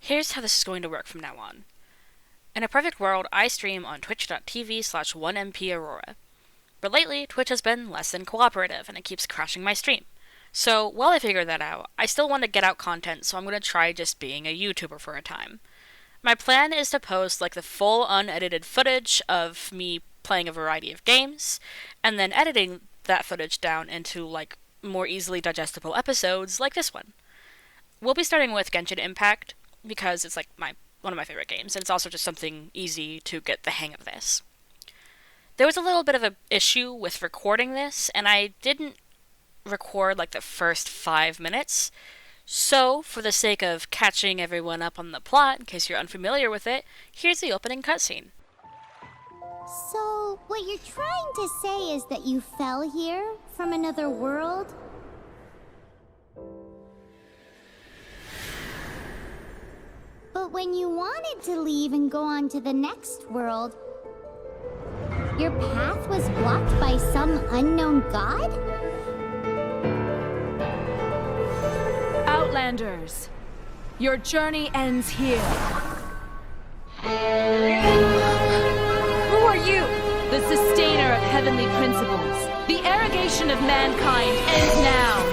Here's how this is going to work from now on. In a perfect world, I stream on twitch.tv/1mp Aurora. But lately, Twitch has been less than cooperative, and it keeps crashing my stream. So, while I figure that out, I still want to get out content, so I'm going to try just being a YouTuber for a time. My plan is to post like the full unedited footage of me playing a variety of games, and then editing that footage down into like more easily digestible episodes like this one. We'll be starting with Genshin Impact because it's like one of my favorite games, and it's also just something easy to get the hang of this. There was a little bit of an issue with recording this, and I didn't record like the first 5 minutes. So, for the sake of catching everyone up on the plot, in case you're unfamiliar with it, here's the opening cutscene. So, what you're trying to say is that you fell here from another world? But when you wanted to leave and go on to the next world, your path was blocked by some unknown god? Outlanders, your journey ends here. Who are you? The sustainer of heavenly principles. The arrogation of mankind ends now.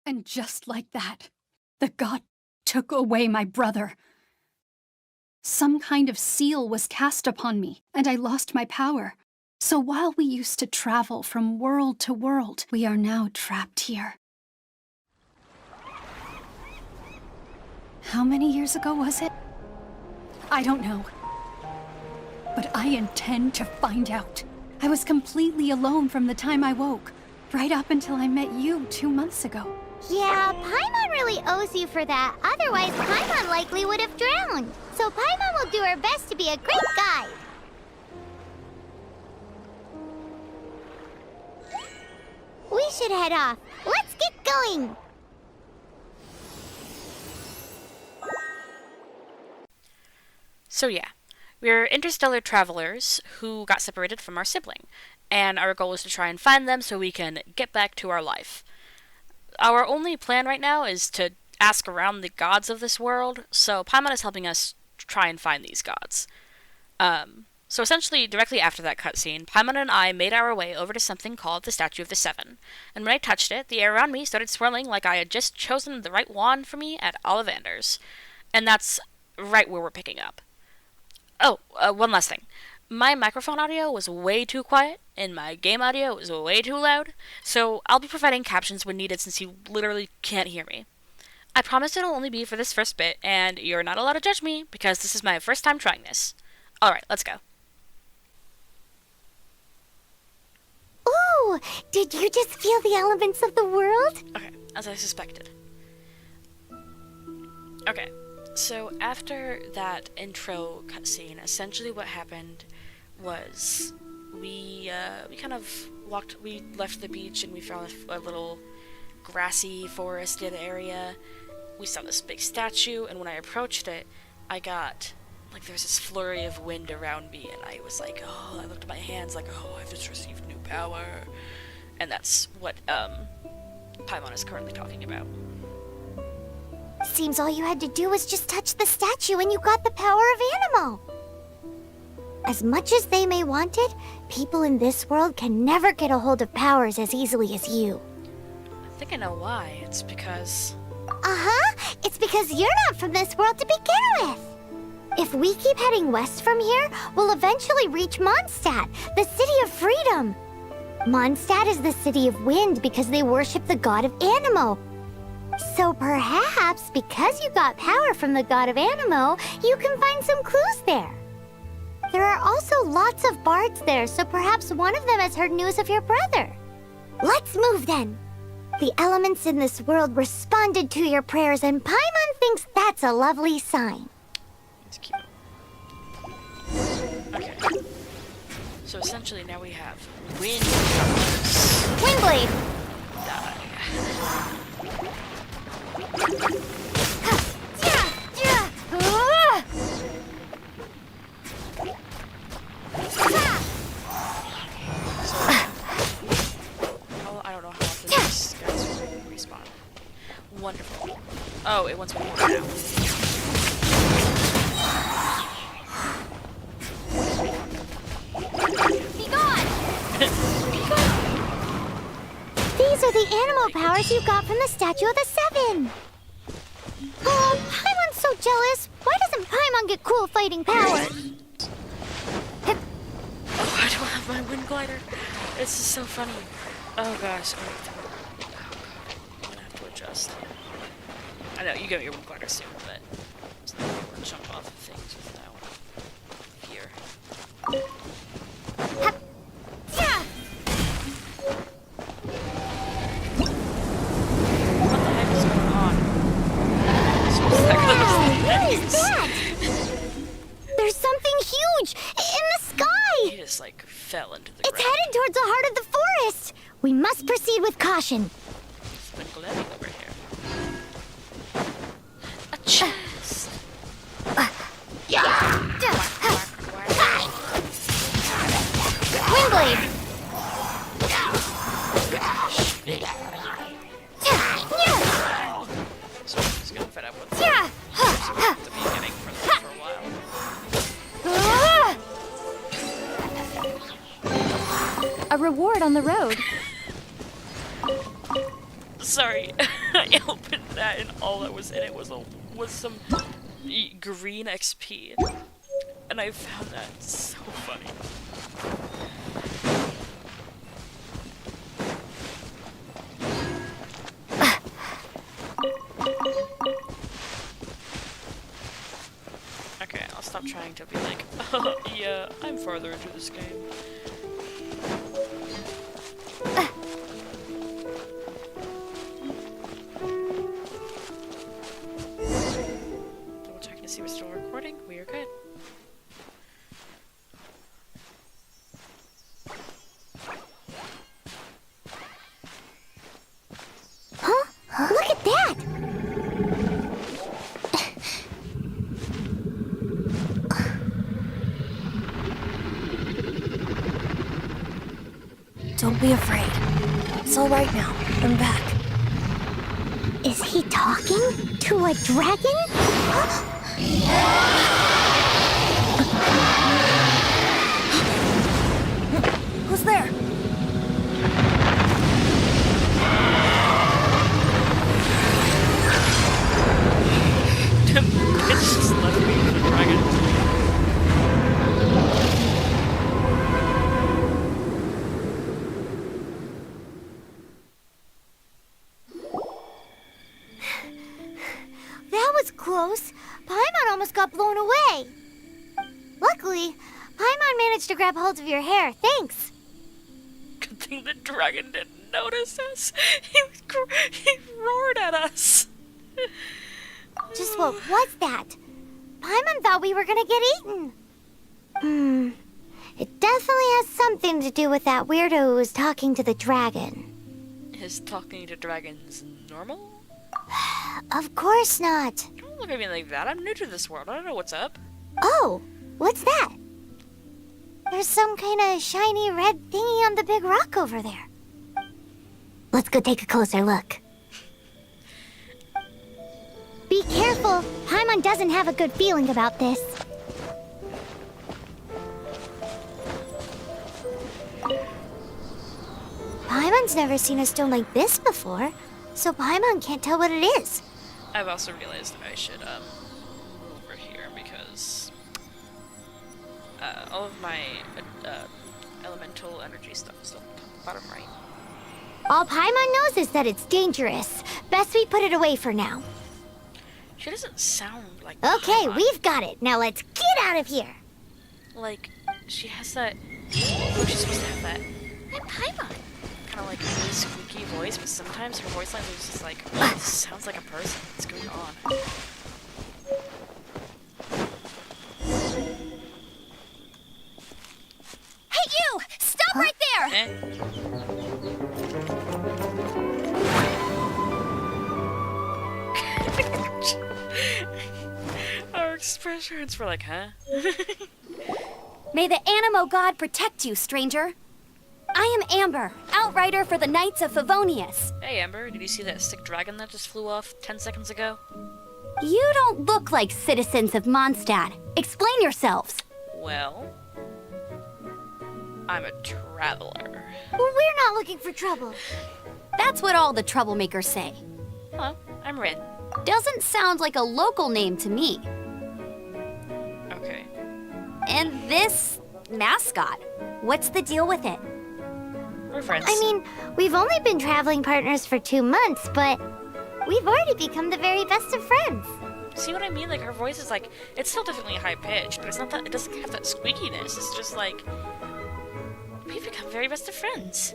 And just like that, the god took away my brother. Some kind of seal was cast upon me, and I lost my power. So while we used to travel from world to world, we are now trapped here. How many years ago was it? I don't know. But I intend to find out. I was completely alone from the time I woke, right up until I met you 2 months ago. Yeah, Paimon really owes you for that. Otherwise, Paimon likely would have drowned. So Paimon will do her best to be a great guide. We should head off. Let's get going! So yeah, we're interstellar travelers who got separated from our sibling, and our goal is to try and find them so we can get back to our life. Our only plan right now is to ask around the gods of this world, so Paimon is helping us try and find these gods. So essentially, directly after that cutscene, Paimon and I made our way over to something called the Statue of the Seven, and when I touched it, the air around me started swirling like I had just chosen the right wand for me at Ollivander's. And that's right where we're picking up. Oh, one last thing. My microphone audio was way too quiet, and my game audio was way too loud, so I'll be providing captions when needed since you literally can't hear me. I promise it'll only be for this first bit, and you're not allowed to judge me, because this is my first time trying this. Alright, let's go. Ooh, did you just feel the elements of the world? Okay, as I suspected. Okay, so after that intro cutscene, essentially what happened was we left the beach and we found a little grassy, forested area. We saw this big statue, and when I approached it, I got, like, there was this flurry of wind around me, and I was like, oh, I looked at my hands like, oh, I've just received new power. And that's what, Paimon is currently talking about. Seems all you had to do was just touch the statue and you got the power of Animo. As much as they may want it, people in this world can never get a hold of powers as easily as you. I think I know why. It's because... Uh-huh. It's because you're not from this world to begin with. If we keep heading west from here, we'll eventually reach Mondstadt, the city of freedom. Mondstadt is the city of wind because they worship the god of Animo. So perhaps, because you got power from the god of Animo, you can find some clues there. There are also lots of bards there, so perhaps one of them has heard news of your brother. Let's move then. The elements in this world responded to your prayers, and Paimon thinks that's a lovely sign. It's cute. Okay. So essentially now we have wind powers. Windblade! Die. I don't know how often these guys will respawn. Wonderful. Oh, it wants one more now. Be gone! These are the animal powers you got from the Statue of the Seven. Oh, Paimon's so jealous. Why doesn't Paimon get cool fighting powers? Oh, I don't have my wind glider. This is so funny. Oh gosh. Oh god. I'm gonna have to adjust. I know, you get your wind glider soon, but it's not able to jump off of things without fear. What the heck is going on? What is that? There's something huge in the sky! He just like fell into the It's ground. headed towards the heart of the forest. We must proceed with caution. It's been glowing over here. A chest. Windblade! So I'm just gonna fed up with the beginning for a while. A reward on the road. Sorry, I opened that and all that was in it was some green XP, and I found that so funny. Okay, I'll stop trying to be like, yeah, I'm farther into this game. Double checking to see we're still recording. We are good. Huh? Look at that! Don't be afraid. It's all right now. I'm back. Is he talking to a dragon? Who's there? It's just left me with the dragon. That was close. Paimon almost got blown away. Luckily, Paimon managed to grab hold of your hair. Thanks. Good thing the dragon didn't notice us. He roared at us. Just what was that? Paimon thought we were gonna get eaten. It definitely has something to do with that weirdo who was talking to the dragon. Is talking to dragons normal? Of course not. Don't look at me like that. I'm new to this world. I don't know what's up. Oh, what's that? There's some kind of shiny red thingy on the big rock over there. Let's go take a closer look. Be careful. Paimon doesn't have a good feeling about this. Paimon's never seen a stone like this before, so Paimon can't tell what it is. I've also realized I should move over here because all of my elemental energy stuff is still bottom right. All Paimon knows is that it's dangerous. Best we put it away for now. She doesn't sound like Okay, Paimon. we've got it. Now let's get out of here. Like, she has that... Oh, she's supposed to have that... I'm Paimon! Kind of like a really squeaky voice, but sometimes her voice line is just like, oh, this sounds like a person. What's going on? Hey, you! Stop right there! Eh? Our expressions were like, huh? May the Animo God protect you, stranger. I am Amber, outrider for the Knights of Favonius. Hey, Amber, did you see that sick dragon that just flew off 10 seconds ago? You don't look like citizens of Mondstadt. Explain yourselves. Well, I'm a traveler. We're not looking for trouble. That's what all the troublemakers say. Hello, I'm Rin. Doesn't sound like a local name to me. Okay. And this mascot, what's the deal with it? We're friends. I mean, we've only been traveling partners for 2 months, but we've already become the very best of friends. See what I mean? Like, her voice is like, it's still definitely high pitched, but it's not that, it doesn't have that squeakiness. It's just like, we've become very best of friends.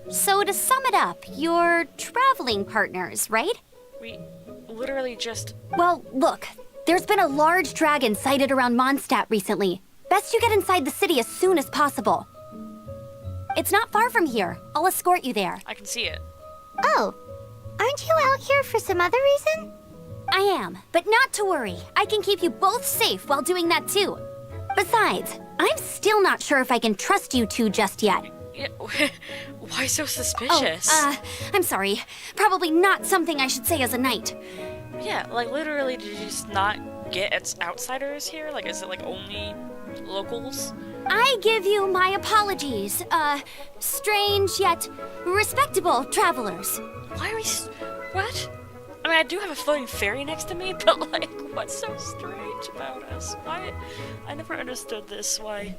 So to sum it up, you're traveling partners, right? We literally just... Well, look, there's been a large dragon sighted around Mondstadt recently. Best you get inside the city as soon as possible. It's not far from here. I'll escort you there. I can see it. Oh, aren't you out here for some other reason? I am, but not to worry. I can keep you both safe while doing that too. Besides, I'm still not sure if I can trust you two just yet. Yeah, why so suspicious? I'm sorry. Probably not something I should say as a knight. Yeah, like literally, did you just not get outsiders here? Like, is it like only locals? I give you my apologies, strange yet respectable travelers. Why are we... What? I mean, I do have a floating fairy next to me, but like, what's so strange about us? Why? I never understood this, why,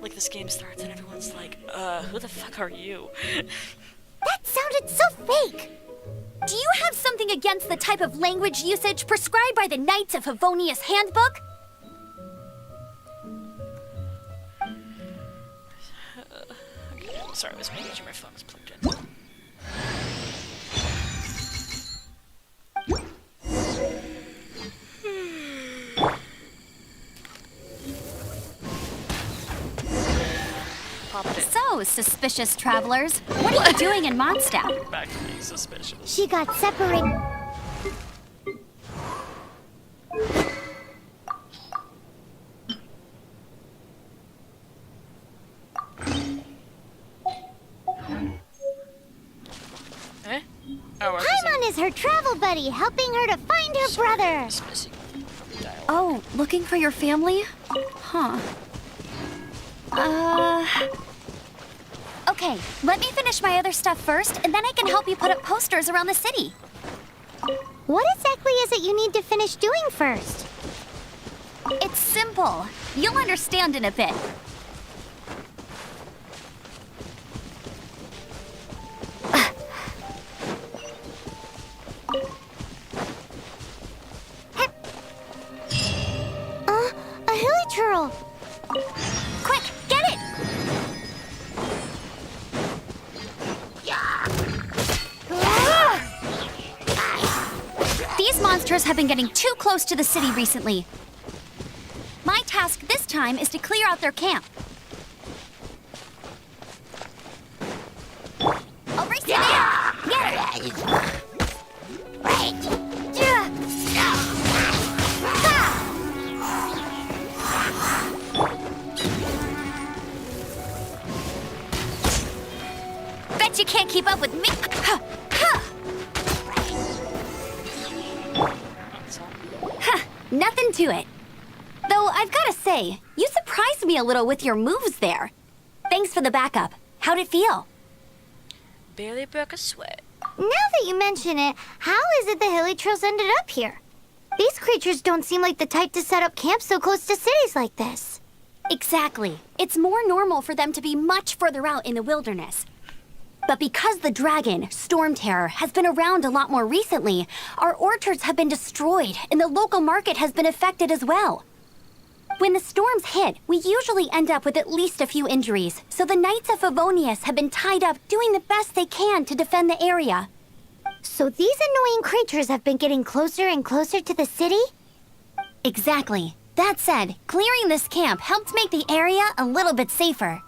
like, this game starts and everyone's like, who the fuck are you? That sounded so fake. Do you have something against the type of language usage prescribed by the Knights of Favonius Handbook? Okay, sorry, I was making sure my phone was plugged in. Popped it. So, suspicious travelers, what are you doing in Mondstadt? Back to being suspicious. She got separated. Eh? Oh, I was Paimon is her travel buddy, helping her to find her brother. just missing dialogue. Oh, looking for your family? Huh. Okay, let me finish my other stuff first, and then I can help you put up posters around the city. What exactly is it you need to finish doing first? It's simple. You'll understand in a bit. A hilly churl. Quick, get it! These monsters have been getting too close to the city recently. My task this time is to clear out their camp. I'll race you there! Get it! Bet you can't keep up with me! Nothing to it. Though I've gotta say, you surprised me a little with your moves there. Thanks for the backup. How'd it feel? barely broke a sweat. Now that you mention it, how is it the hilly trails ended up here? These creatures don't seem like the type to set up camp so close to cities like this. Exactly. It's more normal for them to be much further out in the wilderness. But because the dragon, Storm Terror, has been around a lot more recently, our orchards have been destroyed and the local market has been affected as well. When the storms hit, we usually end up with at least a few injuries, so the Knights of Favonius have been tied up doing the best they can to defend the area. So these annoying creatures have been getting closer and closer to the city? Exactly. That said, clearing this camp helped make the area a little bit safer.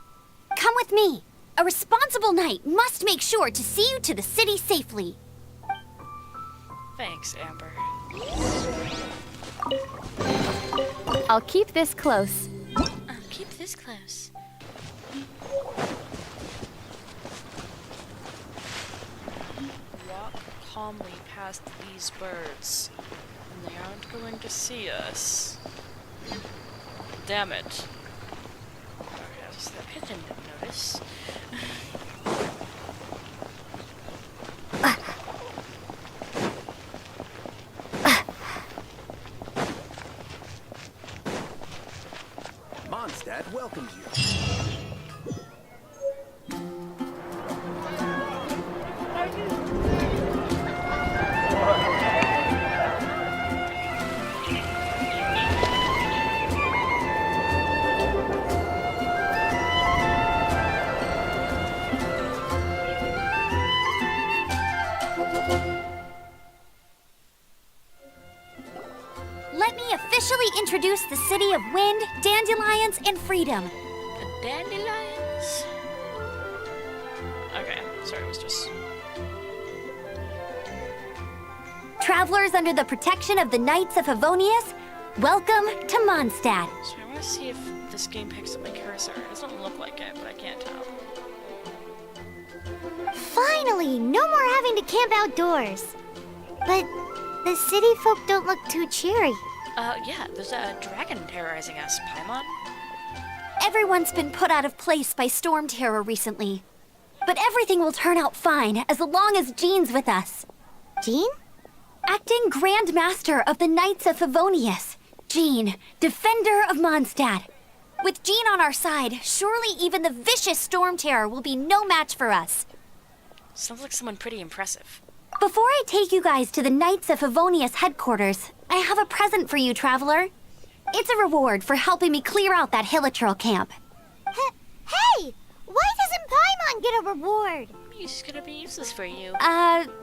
Come with me. A responsible knight must make sure to see you to the city safely. Thanks, Amber. I'll keep this close. Keep this close. Walk calmly past these birds, and they aren't going to see us. Damn it. Okay, I didn't notice. Mondstadt welcomes you. Let me officially introduce the city of wind, dandelions, and freedom. The dandelions? Okay, sorry, it was just... Travelers under the protection of the Knights of Favonius, welcome to Mondstadt. So I want to see if this game picks up my cursor. It doesn't look like it, but I can't tell. Finally, no more having to camp outdoors. But the city folk don't look too cheery. Yeah, there's a dragon terrorizing us, Paimon. Everyone's been put out of place by storm terror recently. But everything will turn out fine as long as Jean's with us. Jean? Acting Grand Master of the Knights of Favonius. Jean, Defender of Mondstadt. With Jean on our side, surely even the vicious storm terror will be no match for us. Sounds like someone pretty impressive. Before I take you guys to the Knights of Favonius headquarters, I have a present for you, Traveler. It's a reward for helping me clear out that Hilitril camp. Hey! Why doesn't Paimon get a reward? He's gonna be useless for you.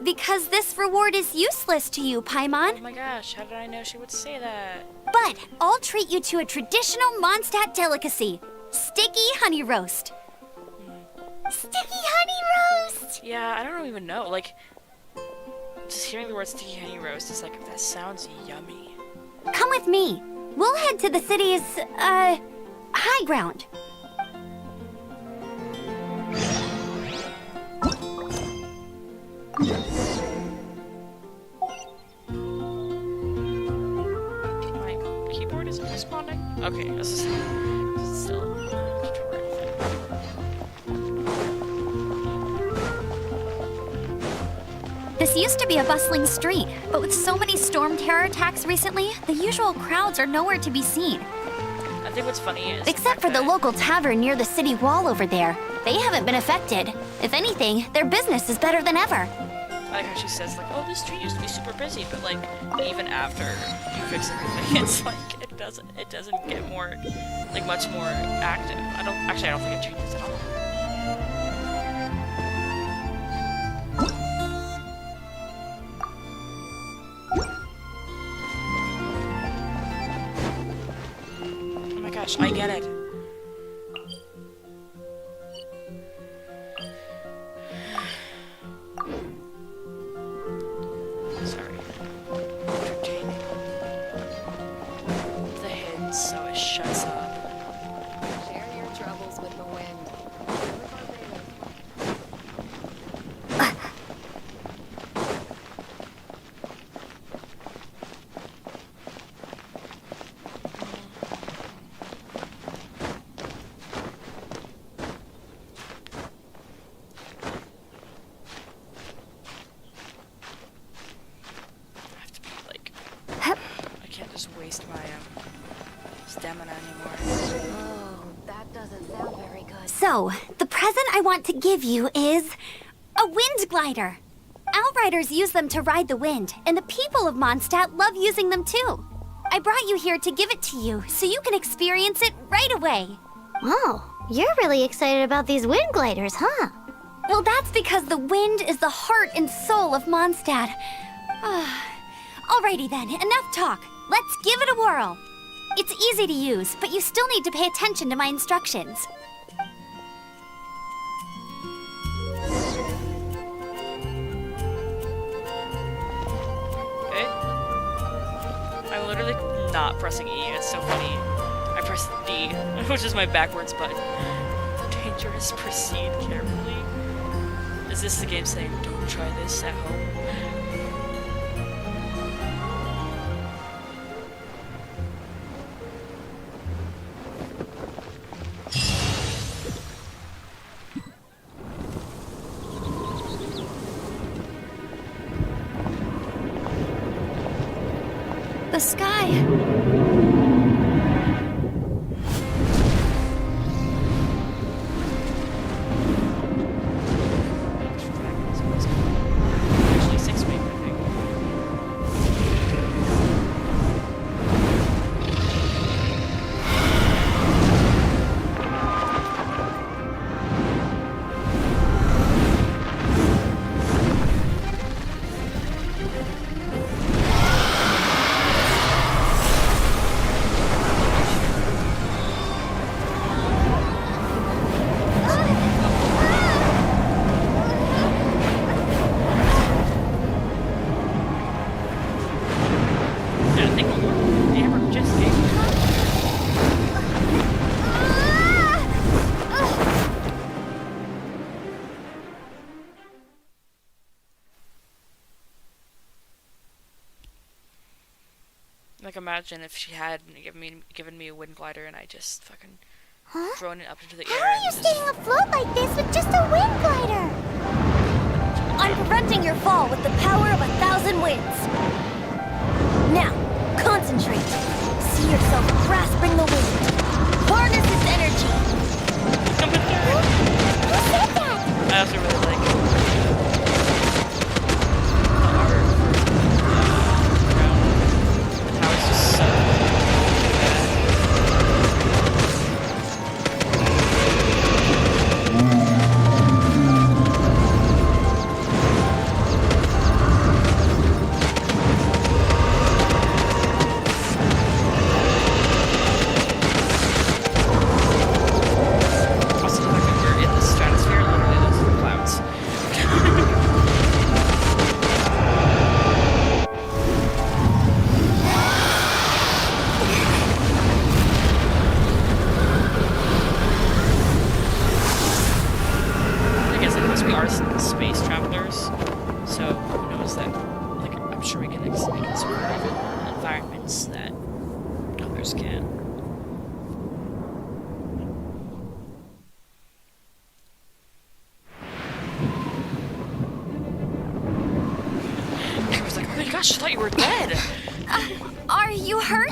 Because this reward is useless to you, Oh Paimon. my gosh, how did I know she would say that? But I'll treat you to a traditional Mondstadt delicacy, sticky honey roast. Sticky honey roast! Yeah, I don't even know. Like, just hearing the word sticky honey roast is like, that sounds yummy. Come with me. We'll head to the city's, high ground. My keyboard isn't responding? Okay, this is still a tutorial thing. This used to be a bustling street, but with so many storm terror attacks recently, the usual crowds are nowhere to be seen. I think what's funny is... Except for the local tavern near the city wall over there. They haven't been affected. If anything, their business is better than ever. I like how she says, like, oh, this street used to be super busy, but, like, even after you fix everything, it's like, it doesn't get more, like, much more active. I don't think it changes at all. Oh my gosh, I get it. Sorry. Entertaining. The hint so it shuts up. Share your troubles with the wind. stamina anymore. Oh, that doesn't sound very good. So, the present I want to give you is a wind glider. Outriders use them to ride the wind, and the people of Mondstadt love using them too. I brought you here to give it to you so you can experience it right away. Oh, you're really excited about these wind gliders, huh? Well, that's because the wind is the heart and soul of Mondstadt. Alrighty then, enough talk. Let's give it a whirl. It's easy to use, but you still need to pay attention to my instructions. Okay. I'm literally not pressing E. It's so funny. I pressed D, which is my backwards button. Dangerous. Proceed carefully. Is this the game saying, don't try this at home? The sky. Actually, 6 weeks, I think. Yeah, I think Amber just gave me like, imagine if she had given me a wind glider and I just fucking thrown it up into the How air are and you just... staying afloat like this with just a wind glider? I'm preventing your fall with the power of 1,000 winds. Now, concentrate. See yourself grasping the wind. Harness its energy. Who said that? I also really like the art around the tower's just so also the fact that we're in the stratosphere, literally those are the clouds. I guess of course we are space travelers, so who knows that, like, I'm sure we can survive in environments that others can't. I was like, oh my gosh, I thought you were dead! Are you hurt?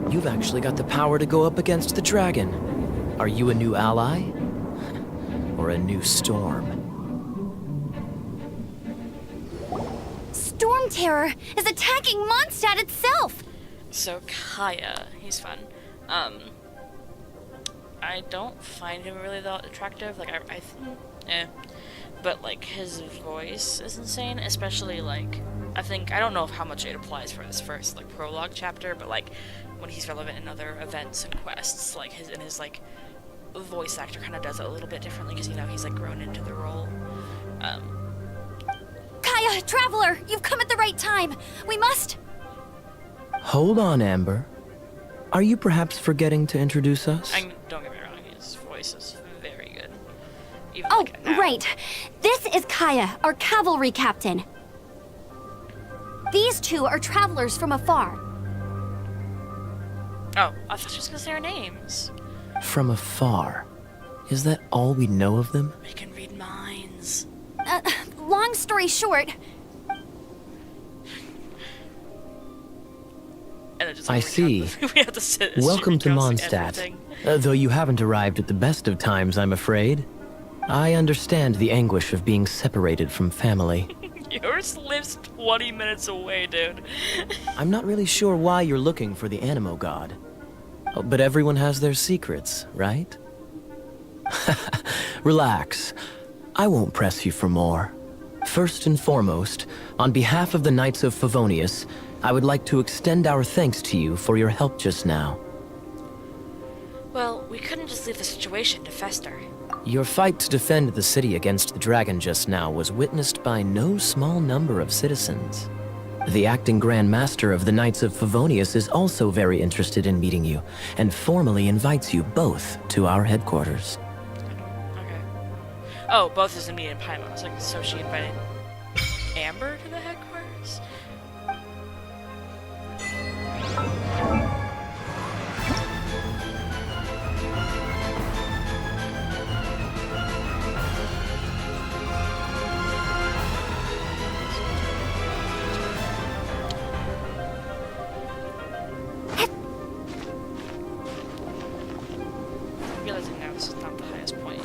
You've actually got the power to go up against the dragon. Are you a new ally? Or a new storm? Storm Terror is attacking Mondstadt itself! So Kaya, he's fun. I don't find him really that attractive. Like but like his voice is insane. Especially like, I don't know how much it applies for this first like prologue chapter, but like when he's relevant in other events and quests, like his like voice actor kind of does it a little bit differently because he's like grown into the role. Kaya, Traveler, you've come at the right time. We must... Hold on, Amber. Are you perhaps forgetting to introduce us? Don't get me wrong, his voice is very good. Even Oh, like now. right. This is Kaya, our cavalry captain. These two are travelers from afar. Oh, I thought she was gonna say our names. From afar. Is that all we know of them? We can read minds. means. Long story short, And it just, I see. We have to sit. Welcome to sugarcoating Mondstadt. everything. Though you haven't arrived at the best of times, I'm afraid. I understand the anguish of being separated from family. Yours lives 20 minutes away, dude. I'm not really sure why you're looking for the Animo God. Oh, but everyone has their secrets, right? Relax. I won't press you for more. First and foremost, on behalf of the Knights of Favonius, I would like to extend our thanks to you for your help just now. Well, we couldn't just leave the situation to fester. Your fight to defend the city against the dragon just now was witnessed by no small number of citizens. The acting Grand Master of the Knights of Favonius is also very interested in meeting you, and formally invites you both to our headquarters. Okay. Oh, both is in me and Paimon. I was like, so she invited Amber to the headquarters? Realizing now this is not the highest point.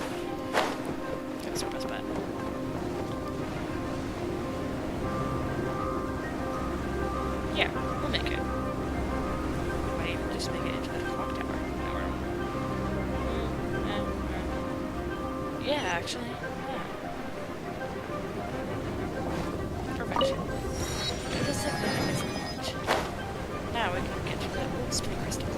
That's our best bet. Yeah, we'll make it. We might even just make it into the clock tower. Yeah, actually. Yeah. Perfect. Do this again as much. Now we can get to the spinning crystal.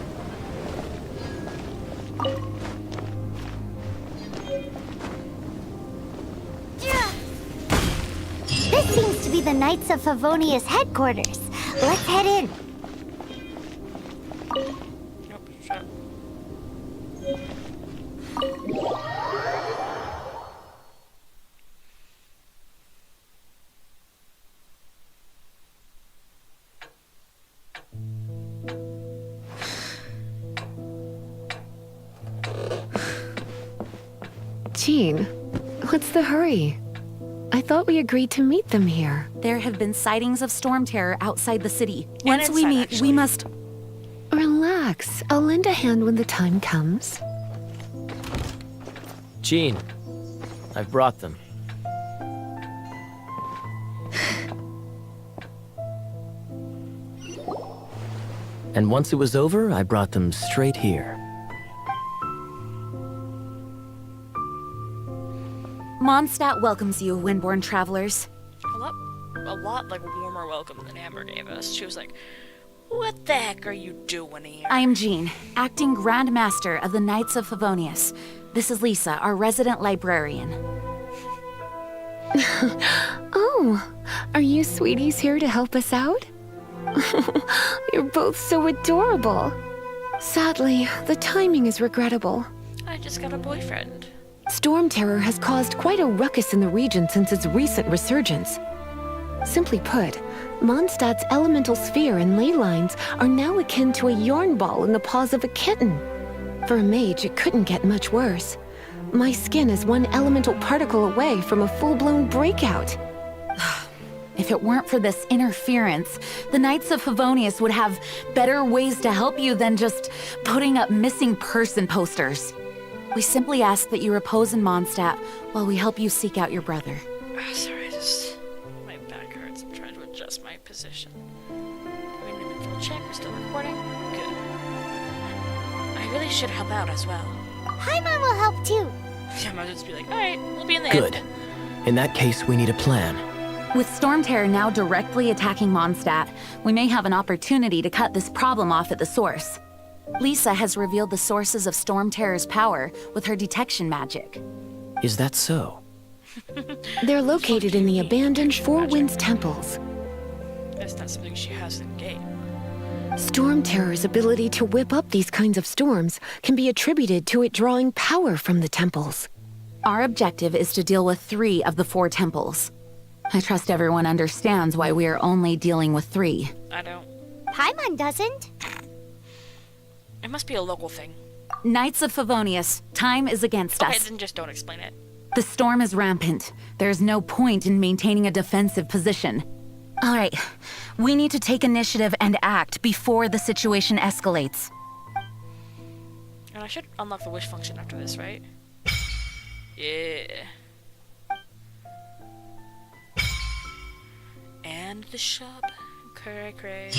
This seems to be the Knights of Favonius headquarters. Let's head in. Nope, shut. Jean, what's the hurry? I thought we agreed to meet them here. there have been sightings of storm terror outside the city. And Once we inside, meet, actually. we must... Relax. I'll lend a hand when the time comes. Jean, I've brought them. And once it was over, I brought them straight here. Mondstadt welcomes you, Windborn travelers. A lot like warmer welcome than Amber gave us. She was like, "What the heck are you doing here?" I am Jean, acting Grand Master of the Knights of Favonius. This is Lisa, our resident librarian. Oh, are you sweeties here to help us out? You're both so adorable. Sadly, the timing is regrettable. I just got a boyfriend. Storm terror has caused quite a ruckus in the region since its recent resurgence. Simply put, Mondstadt's elemental sphere and ley lines are now akin to a yarn ball in the paws of a kitten. For a mage, it couldn't get much worse. My skin is one elemental particle away from a full-blown breakout. If it weren't for this interference, the Knights of Favonius would have better ways to help you than just putting up missing person posters. We simply ask that you repose in Mondstadt while we help you seek out your brother. Sorry, my back hurts. I'm trying to adjust my position. Are we in a full check? We're still recording? Good. I really should help out as well. Paimon will help too. Yeah, I might just be like, alright, we'll be in the Good. In that case, we need a plan. With Storm Terror now directly attacking Mondstadt, we may have an opportunity to cut this problem off at the source. Lisa has revealed the sources of Storm Terror's power with her detection magic. Is that so? They're located in the abandoned Four Winds temples. That's not something she has in game. Storm Terror's ability to whip up these kinds of storms can be attributed to it drawing power from the temples. Our objective is to deal with 3 of the 4 temples. I trust everyone understands why we are only dealing with 3. I don't. Paimon doesn't. It must be a local thing. Knights of Favonius, time is against Okay, us. then just don't explain it. The storm is rampant. There's no point in maintaining a defensive position. All right, we need to take initiative and act before the situation escalates. And I should unlock the wish function after this, right? Yeah. And the shop. Cray cray.